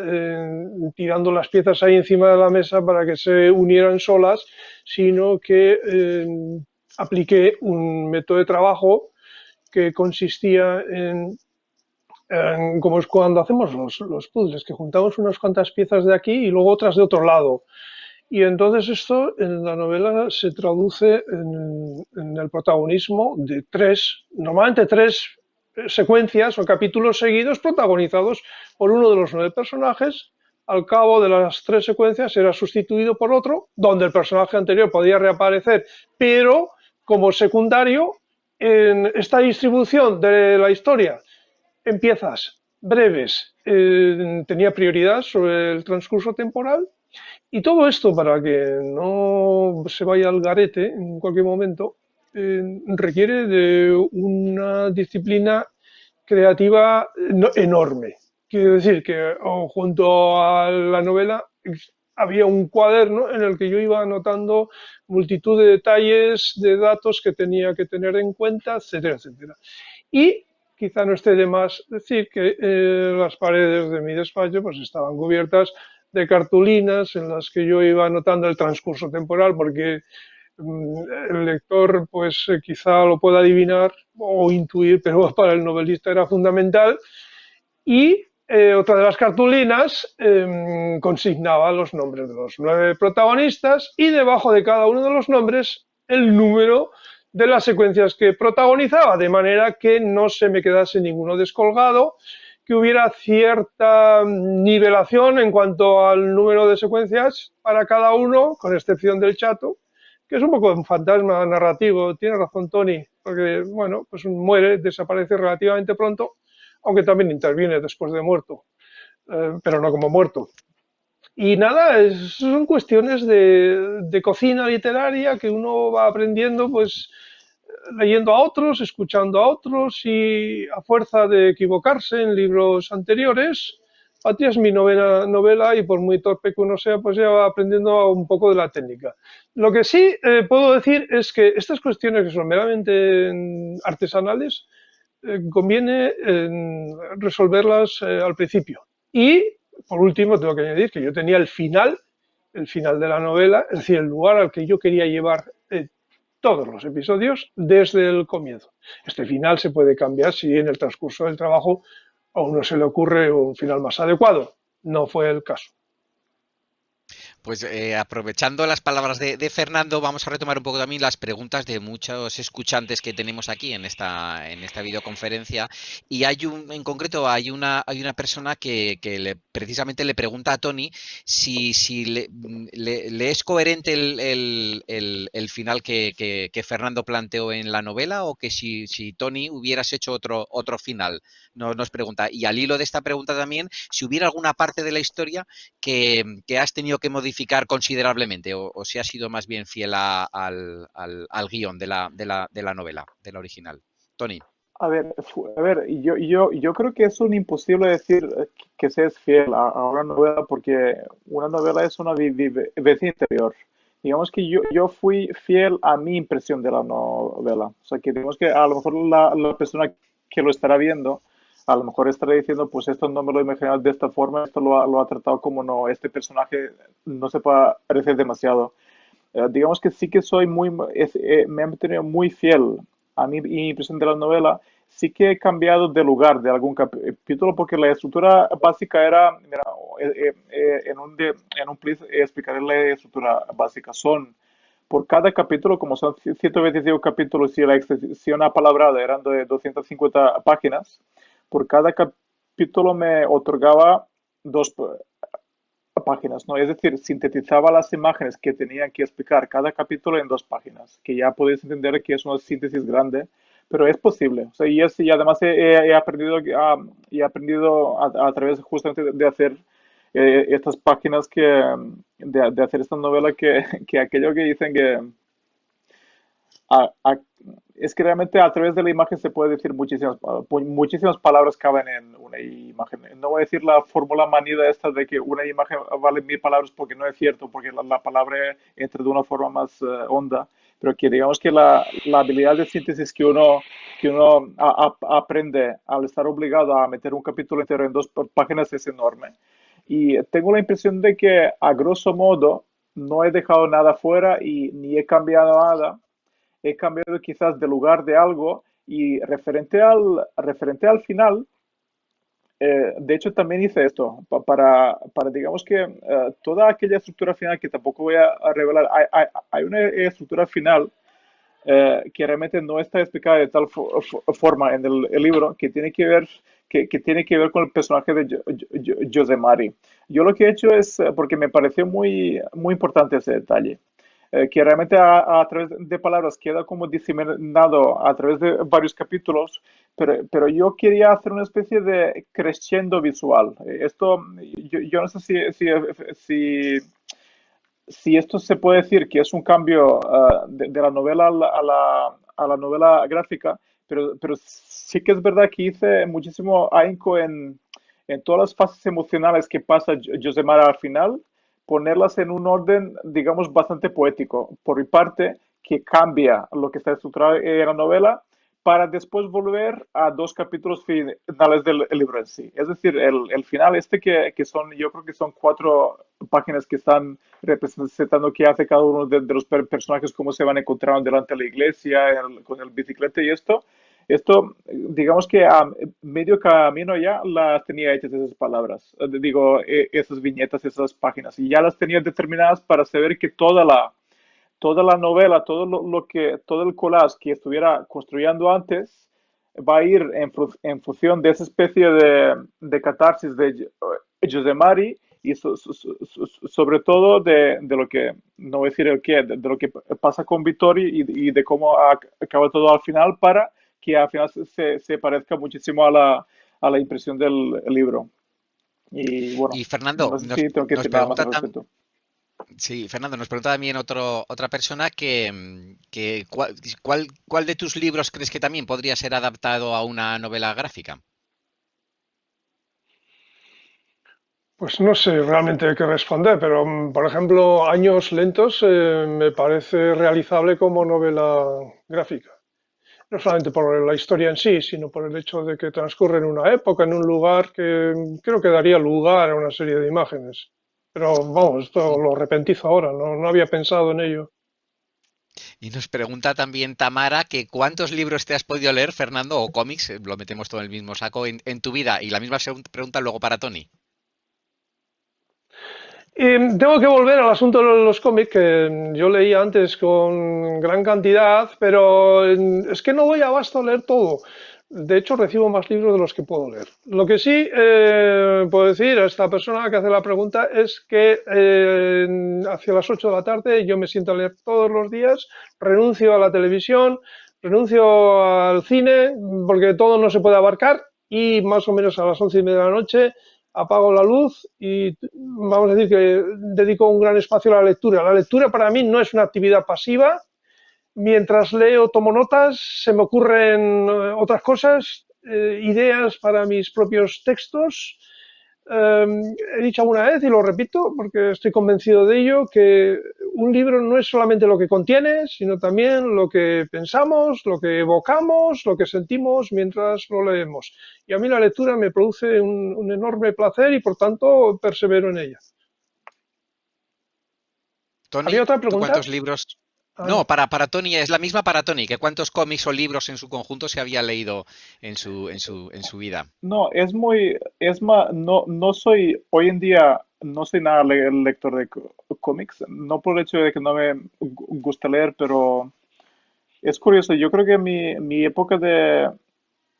tirando las piezas ahí encima de la mesa para que se unieran solas, sino que apliqué un método de trabajo que consistía como es cuando hacemos los puzzles, que juntamos unas cuantas piezas de aquí y luego otras de otro lado. Y entonces esto en la novela se traduce en el protagonismo de normalmente tres secuencias o capítulos seguidos protagonizados por uno de los 9 personajes. Al cabo de las 3 secuencias era sustituido por otro, donde el personaje anterior podía reaparecer, pero como secundario en esta distribución de la historia empiezas breves, tenía prioridad sobre el transcurso temporal, y todo esto para que no se vaya al garete en cualquier momento, requiere de una disciplina creativa enorme. Quiero decir que junto a la novela había un cuaderno en el que yo iba anotando multitud de detalles, de datos que tenía que tener en cuenta, etcétera, etcétera. Y quizá no esté de más decir que las paredes de mi despacho pues estaban cubiertas de cartulinas en las que yo iba anotando el transcurso temporal, porque el lector pues quizá lo pueda adivinar o intuir, pero para el novelista era fundamental. Y otra de las cartulinas consignaba los nombres de los 9 protagonistas, y debajo de cada uno de los nombres el número de las secuencias que protagonizaba, de manera que no se me quedase ninguno descolgado, que hubiera cierta nivelación en cuanto al número de secuencias para cada uno, con excepción del chato, que es un poco un fantasma narrativo. Tiene razón Tony, porque bueno, pues muere, desaparece relativamente pronto, aunque también interviene después de muerto, pero no como muerto. Y nada, son cuestiones de cocina literaria que uno va aprendiendo pues leyendo a otros, escuchando a otros, y a fuerza de equivocarse en libros anteriores. Patria es mi novena novela, y por muy torpe que uno sea, pues ya va aprendiendo un poco de la técnica. Lo que sí puedo decir es que estas cuestiones que son meramente artesanales, conviene resolverlas al principio. Y, por último, tengo que añadir que yo tenía el final de la novela, es decir, el lugar al que yo quería llevar todos los episodios desde el comienzo. Este final se puede cambiar si en el transcurso del trabajo a uno se le ocurre un final más adecuado. No fue el caso. Pues aprovechando las palabras de Fernando, vamos a retomar un poco también las preguntas de muchos escuchantes que tenemos aquí en esta videoconferencia. Y en concreto hay una persona que precisamente le pregunta a Tony si le es coherente el final que Fernando planteó en la novela, o que si Tony hubieras hecho otro final. Nos pregunta. Y al hilo de esta pregunta también, si hubiera alguna parte de la historia que has tenido que modificar considerablemente, o si has sido más bien fiel al guión de la novela, de la original. Tony. A ver, yo creo que es un imposible decir que seas fiel a una novela, porque una novela es una vivencia interior. Digamos que yo fui fiel a mi impresión de la novela. O sea, que digamos que a lo mejor la persona que lo estará viendo, a lo mejor estará diciendo, pues esto no me lo he imaginado de esta forma, esto lo ha tratado como no, este personaje no se parece demasiado. Digamos que sí que soy me he mantenido muy fiel a mi impresión de la novela. Sí que he cambiado de lugar de algún capítulo, porque la estructura básica era, mira, en un please explicaré la estructura básica. Son, por cada capítulo, como son 125 capítulos y la extensión apalabrada eran de 250 páginas, por cada capítulo me otorgaba 2 páginas, ¿no? Es decir, sintetizaba las imágenes que tenían que explicar cada capítulo en 2 páginas, que ya podéis entender que es una síntesis grande, pero es posible. O sea, y además he aprendido, a través justamente de hacer estas páginas, de hacer esta novela, que aquello que dicen que a- a- es que realmente a través de la imagen se puede decir muchísimas palabras caben en una imagen. No voy a decir la fórmula manida esta de que una imagen vale 1000 palabras, porque no es cierto, porque la palabra entra de una forma más honda, pero que digamos que la habilidad de síntesis que uno aprende al estar obligado a meter un capítulo entero en 2 páginas es enorme. Y tengo la impresión de que, a grosso modo, no he dejado nada fuera y ni he cambiado nada. He cambiado quizás de lugar de algo, y referente al final, de hecho también hice esto, para digamos que toda aquella estructura final, que tampoco voy a revelar. Hay una estructura final que realmente no está explicada de tal forma en el libro, que tiene que ver con el personaje de José Mari. Yo lo que he hecho es, porque me pareció muy, muy importante ese detalle. que realmente a través de palabras queda como diseminado a través de varios capítulos, pero yo quería hacer una especie de crescendo visual. Esto, yo no sé si, si esto se puede decir que es un cambio de la novela a la novela gráfica, pero sí que es verdad que hice muchísimo ahínco en todas las fases emocionales que pasa Josemar al final, ponerlas en un orden, digamos, bastante poético. Por mi parte, que cambia lo que está estructurado en la novela para después volver a dos capítulos finales del libro en sí. Es decir, el final este que son, yo creo que son 4 páginas que están representando qué hace cada uno de los personajes, cómo se van encontrando delante de la iglesia, con el bicicleta y esto, digamos que a medio camino ya las tenía hechas esas palabras, digo, esas viñetas, esas páginas, y ya las tenía determinadas para saber que toda la novela, todo el collage que estuviera construyendo antes va a ir en función de esa especie de catarsis de José Mari y sobre todo de lo que, no voy a decir el qué, de lo que pasa con Vittori y de cómo acaba todo al final para que al final se parezca muchísimo a la impresión del libro. Y bueno, Y Fernando, no sé si tengo que nos decir nada más pregunta al respecto. sí, Fernando, nos pregunta también otra persona que cuál de tus libros crees que también podría ser adaptado a una novela gráfica. Pues no sé realmente qué responder, pero por ejemplo, Años Lentos me parece realizable como novela gráfica. No solamente por la historia en sí, sino por el hecho de que transcurre en una época, en un lugar que creo que daría lugar a una serie de imágenes. Pero vamos, esto Y, lo repentizo ahora, no había pensado en ello. y nos pregunta también Tamara que cuántos libros te has podido leer, Fernando, o cómics, lo metemos todo en el mismo saco, en tu vida. Y la misma pregunta luego para Tony. Tengo que volver al asunto de los cómics que yo leía antes con gran cantidad, pero es que no doy abasto a leer todo. De hecho, recibo más libros de los que puedo leer. Lo que sí puedo decir a esta persona que hace la pregunta es que hacia las 8 de la tarde yo me siento a leer todos los días, renuncio a la televisión, renuncio al cine, porque todo no se puede abarcar, y más o menos a las 11:30 de la noche apago la luz y vamos a decir que dedico un gran espacio a la lectura. La lectura para mí no es una actividad pasiva. Mientras leo, tomo notas, se me ocurren otras cosas, ideas para mis propios textos. Eh, He dicho alguna vez y lo repito porque estoy convencido de ello, que un libro no es solamente lo que contiene, sino también lo que pensamos, lo que evocamos, lo que sentimos mientras lo leemos. Y a mí la lectura me produce un enorme placer y por tanto persevero en ella. ¿Había Tony, otra ¿tú pregunta? cuántos libros? Ah, No, no. para Tony, es la misma para Tony, que cuántos cómics o libros en su conjunto se había leído en su vida. No, es más, no soy, hoy en día no soy nada lector de cómics, no por el hecho de que no me gusta leer, pero es curioso, yo creo que mi época de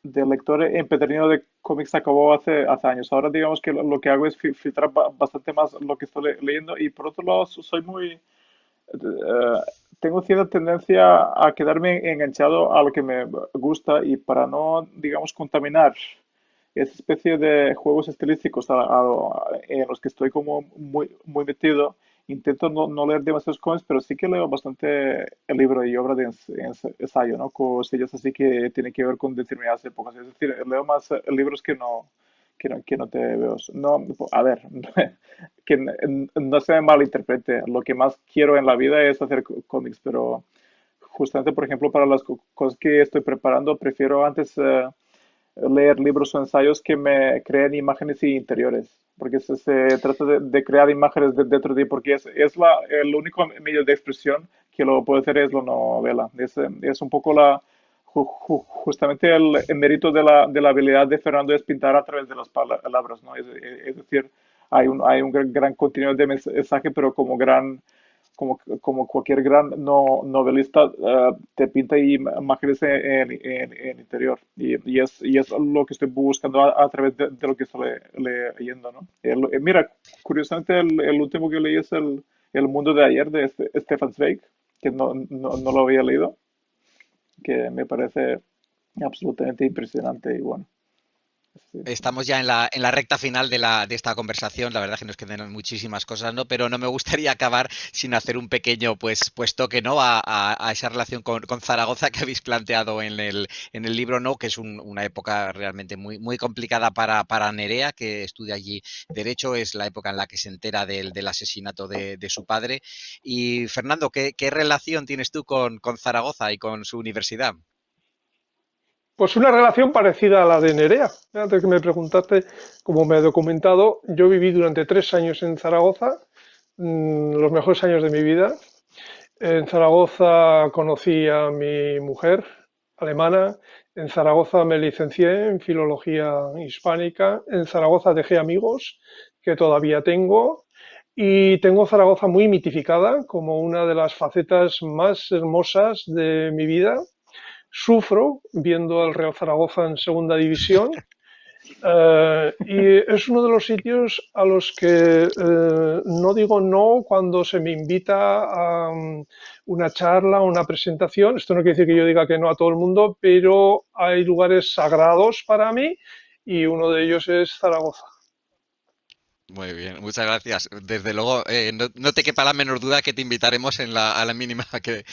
lector empedernido de cómics acabó hace años. Ahora digamos que lo que hago es filtrar bastante más lo que estoy leyendo y por otro lado soy muy, tengo cierta tendencia a quedarme enganchado a lo que me gusta y para no, digamos, contaminar esa especie de juegos estilísticos en los que estoy como muy metido, intento no leer demasiados cómics, pero sí que leo bastante el libro y obra de ensayo, ¿no? Cosillas así que tienen que ver con determinadas épocas. Es decir, leo más libros que no te veo. No, a ver, que no se me malinterprete. Lo que más quiero en la vida es hacer cómics, pero justamente, por ejemplo, para las cosas que estoy preparando, prefiero antes leer libros o ensayos que me creen imágenes y interiores, porque se trata de crear imágenes dentro de ti, porque es el único medio de expresión que lo puede hacer es la novela. Es un poco justamente el mérito de la habilidad de Fernando es pintar a través de las palabras, ¿no? Es decir, hay un gran contenido de mensaje, pero como cualquier gran novelista, te pinta imágenes en interior. Y es lo que estoy buscando a través de lo que estoy leyendo, ¿no? Mira, curiosamente, el último que leí es El mundo de ayer de Stefan Zweig, que no lo había leído, que me parece absolutamente impresionante y bueno. Sí. Estamos ya en la recta final de esta conversación. La verdad es que nos quedan muchísimas cosas, ¿no? Pero no me gustaría acabar sin hacer un pequeño pues toque, ¿no? A esa relación con Zaragoza que habéis planteado en el libro, ¿no? Que es una época realmente muy complicada para Nerea, que estudia allí Derecho. Es la época en la que se entera del asesinato de su padre. Y Fernando, ¿qué relación tienes tú con Zaragoza y con su universidad? Pues una relación parecida a la de Nerea. Antes que me preguntaste, como me he documentado, yo viví durante 3 años en Zaragoza, los mejores años de mi vida. En Zaragoza conocí a mi mujer alemana. En Zaragoza me licencié en filología hispánica. En Zaragoza dejé amigos que todavía tengo. Y tengo Zaragoza muy mitificada como una de las facetas más hermosas de mi vida. Sufro viendo al Real Zaragoza en segunda división. Y es uno de los sitios a los que no digo no cuando se me invita a una charla, una presentación. Esto no quiere decir que yo diga que no a todo el mundo, pero hay lugares sagrados para mí y uno de ellos es Zaragoza. Muy bien, muchas gracias. Desde luego, no te quepa la menor duda que te invitaremos a la mínima que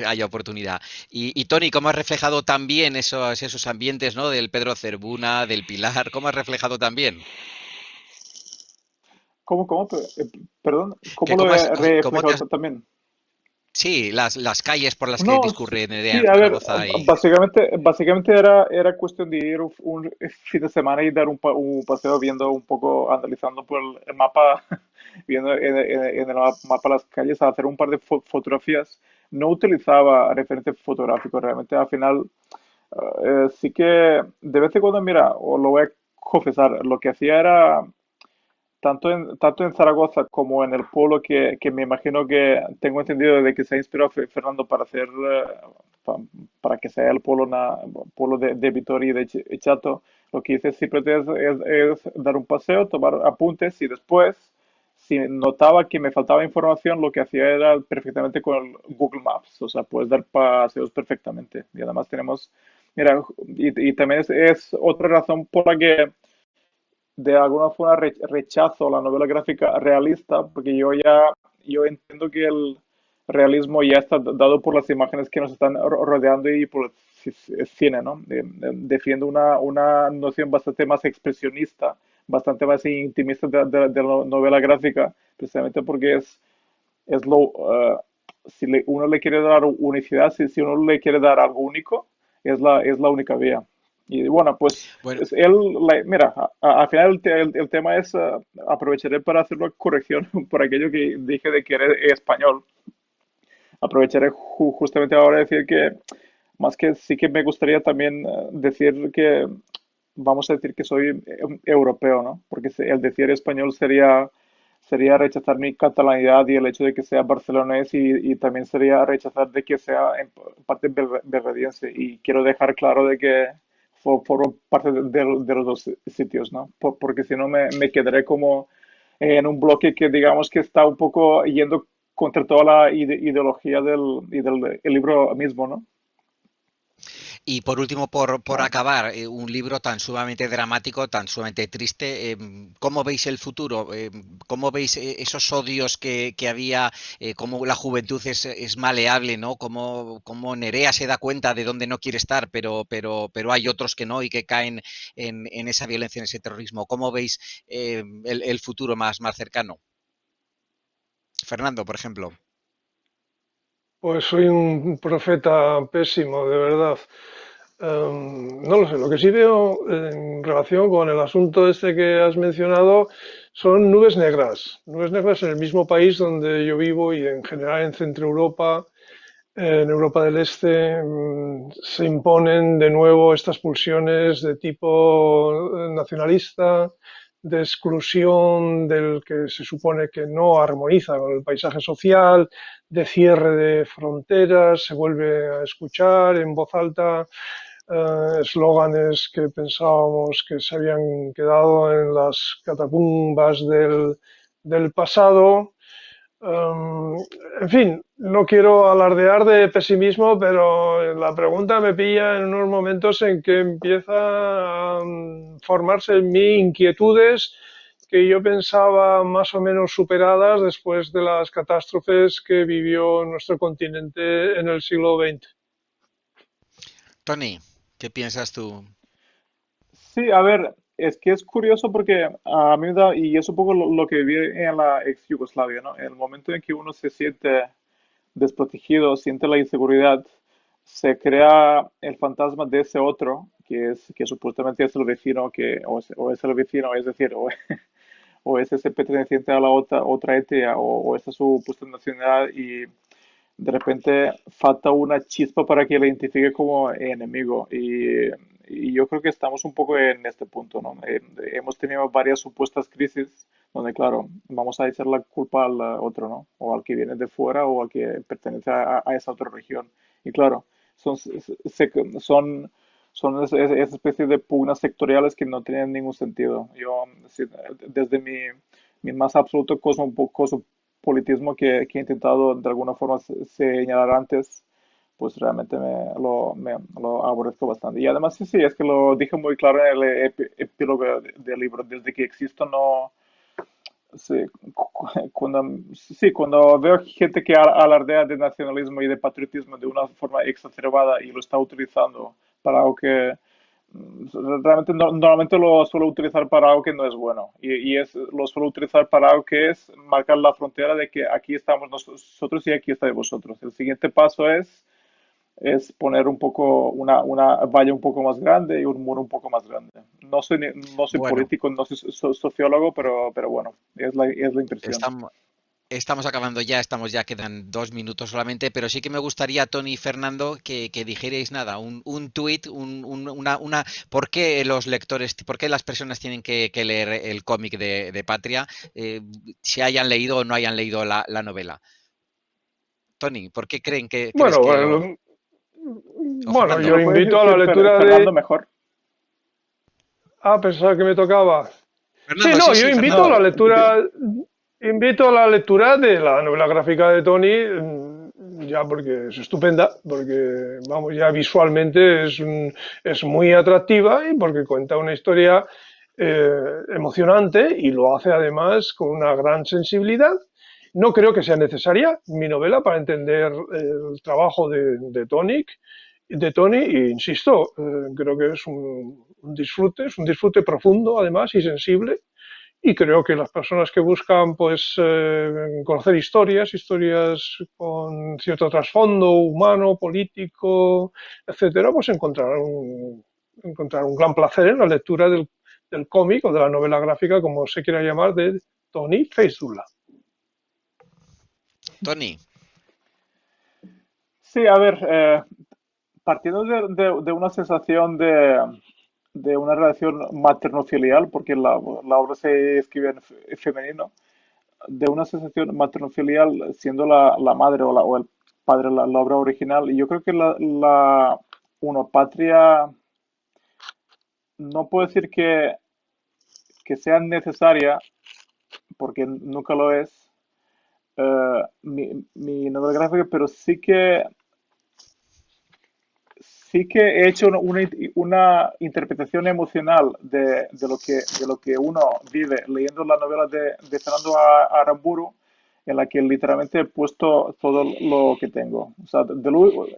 haya oportunidad. Y Tony, ¿cómo has reflejado también esos ambientes, ¿no? Del Pedro Cervuna, del Pilar? ¿Cómo has reflejado también? Perdón, Que ¿cómo lo cómo he cómo te reflejado has- también? sí, las calles por las que No, discurre Nerea sí, en a ver, Zaragoza y básicamente era cuestión de ir un fin de semana y dar un paseo viendo un poco, analizando por el mapa, viendo en el mapa las calles, a hacer un par de fotografías. No utilizaba referentes fotográficos, realmente al final sí que de vez en cuando, mira, o lo voy a confesar, lo que hacía era tanto en Zaragoza como en el pueblo que me imagino que tengo entendido de que se ha inspirado Fernando para hacer, para que sea el pueblo, pueblo de Vitoria y de Chato, lo que hice siempre es dar un paseo, tomar apuntes y después, si notaba que me faltaba información, lo que hacía era perfectamente con el Google Maps, o sea, puedes dar paseos perfectamente. Y además tenemos, mira, y también es otra razón por la que de alguna forma rechazo la novela gráfica realista, porque yo entiendo que el realismo ya está dado por las imágenes que nos están rodeando y por el cine, ¿no? Defiendo una noción bastante más expresionista, bastante más intimista de la novela gráfica, precisamente porque es si uno le quiere dar unicidad, si uno le quiere dar algo único, es la única vía. Y bueno, pues bueno, mira, al final el tema es, aprovecharé para hacer una corrección por aquello que dije de que eres español. Aprovecharé justamente ahora decir que, más que sí que me gustaría también decir que, vamos a decir que soy europeo, ¿no? Porque el decir español sería rechazar mi catalanidad y el hecho de que sea barcelonés y también sería rechazar de que sea en parte berrediense. Y quiero dejar claro de que formo parte de los dos sitios, ¿no? Porque si no me quedaré como en un bloque que digamos que está un poco yendo contra toda la ideología del el libro mismo, ¿no? y por último, por Claro. acabar, un libro tan sumamente dramático, tan sumamente triste, ¿cómo veis el futuro? ¿Cómo veis esos odios que había? ¿Cómo la juventud es maleable, ¿no? ¿Cómo Nerea se da cuenta de dónde no quiere estar, pero hay otros que no y que caen en esa violencia, en ese terrorismo? ¿Cómo veis el futuro más cercano? Fernando, por ejemplo. Pues soy un profeta pésimo, de verdad. No lo sé, lo que sí veo en relación con el asunto este que has mencionado son nubes negras en el mismo país donde yo vivo y en general en Centro Europa, en Europa del Este, se imponen de nuevo estas pulsiones de tipo nacionalista, de exclusión del que se supone que no armoniza con el paisaje social, de cierre de fronteras, se vuelve a escuchar en voz alta eslóganes que pensábamos que se habían quedado en las catacumbas del pasado. Um, en fin, no quiero alardear de pesimismo, pero la pregunta me pilla en unos momentos en que empieza a formarse en mí inquietudes que yo pensaba más o menos superadas después de las catástrofes que vivió nuestro continente en el siglo XX. Tony, ¿qué piensas tú? Sí, a ver, es que es curioso porque a mí me da, y es un poco lo que viví en la ex Yugoslavia, ¿no? En el momento en que uno se siente desprotegido, siente la inseguridad, se crea el fantasma de ese otro, que supuestamente es el vecino, o es el vecino, es decir, o es ese perteneciente a la otra etnia, o esa es su puesta nacionalidad, y de repente falta una chispa para que le identifique como enemigo. Y yo creo que estamos un poco en este punto, ¿no? Hemos tenido varias supuestas crisis donde, claro, vamos a echar la culpa al otro, ¿no? O al que viene de fuera o al que pertenece a esa otra región. Y claro, son, son, esa especie de pugnas sectoriales que no tienen ningún sentido. Yo, sí, desde mi más absoluto politismo que he intentado de alguna forma señalar antes, pues realmente me lo aborrezco bastante. Y además, sí, sí, es que lo dije muy claro en el epílogo del libro, desde que existo no... Sí, cuando veo gente que alardea de nacionalismo y de patriotismo de una forma exacerbada y lo está utilizando para algo que realmente normalmente lo suelo utilizar para algo que no es bueno lo suelo utilizar para algo que es marcar la frontera de que aquí estamos nosotros y aquí estáis vosotros. El siguiente paso es poner un poco una valla un poco más grande y un muro un poco más grande. No soy Bueno, político, no soy sociólogo, pero bueno, es la impresión. estamos, estamos acabando ya, estamos ya, quedan 2 minutos solamente, pero sí que me gustaría, Tony y Fernando, que dijerais nada, un tuit, ¿por qué los lectores, por qué las personas tienen que leer el cómic de Patria, si hayan leído o no hayan leído la novela? Tony, ¿por qué crees Bueno, que lo... O bueno, ¿Me Fernando, yo lo puedes invito a la decir, lectura de... Fernando, mejor? Ah, pensaba que me tocaba. Sí, Fernando, no, sí, yo sí, invito a Fernando. la No, lectura, invito a la lectura de la novela gráfica de Tony, ya porque es estupenda, porque vamos, ya visualmente es muy atractiva y porque cuenta una historia emocionante y lo hace además con una gran sensibilidad. No creo que sea necesaria mi novela para entender el trabajo de Tony, e insisto, creo que es un disfrute profundo además y sensible, y creo que las personas que buscan pues conocer historias con cierto trasfondo humano, político, etcétera, pues encontrar un gran placer en la lectura del cómic o de la novela gráfica, como se quiera llamar, de Tony Feizula. Tony, sí, a ver, partiendo de una sensación de una relación materno-filial, porque la obra se escribe en femenino, de una sensación materno-filial siendo la madre o el padre la obra original. Y yo creo que una patria, no puedo decir que sea necesaria, porque nunca lo es, mi novela gráfica, pero sí que he hecho una interpretación emocional de lo que uno vive leyendo la novela de Fernando Aramburu, en la que literalmente he puesto todo lo que tengo. O sea,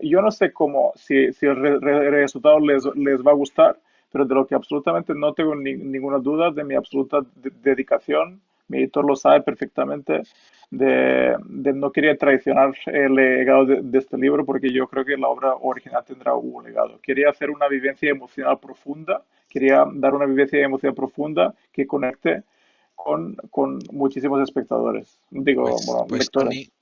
yo no sé si el resultado les va a gustar, pero de lo que absolutamente no tengo ninguna duda de mi absoluta dedicación, mi editor lo sabe perfectamente, de no quería traicionar el legado de este libro porque yo creo que la obra original tendrá un legado. Quería hacer una vivencia emocional profunda, quería dar una vivencia emocional profunda que conecte con muchísimos espectadores, digo, bueno, pues Tony, lectores.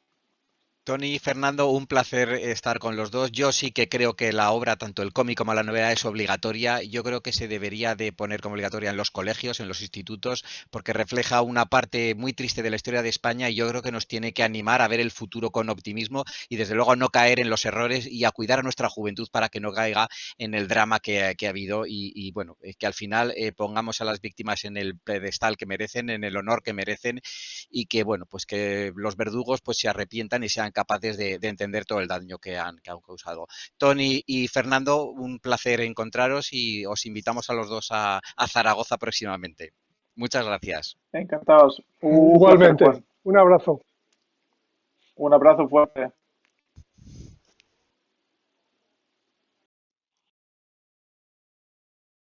Tony y Fernando, un placer estar con los dos. Yo sí que creo que la obra, tanto el cómic como la novela, es obligatoria. Yo creo que se debería de poner como obligatoria en los colegios, en los institutos, porque refleja una parte muy triste de la historia de España y yo creo que nos tiene que animar a ver el futuro con optimismo y desde luego a no caer en los errores y a cuidar a nuestra juventud para que no caiga en el drama que ha habido y bueno, que al final pongamos a las víctimas en el pedestal que merecen, en el honor que merecen y que bueno, pues que los verdugos pues se arrepientan y sean capaces de entender todo el daño que han causado. Tony y Fernando, un placer encontraros y os invitamos a los dos a Zaragoza próximamente. Muchas gracias. Encantados. Un placer, Igualmente, Juan. un abrazo. Un abrazo fuerte.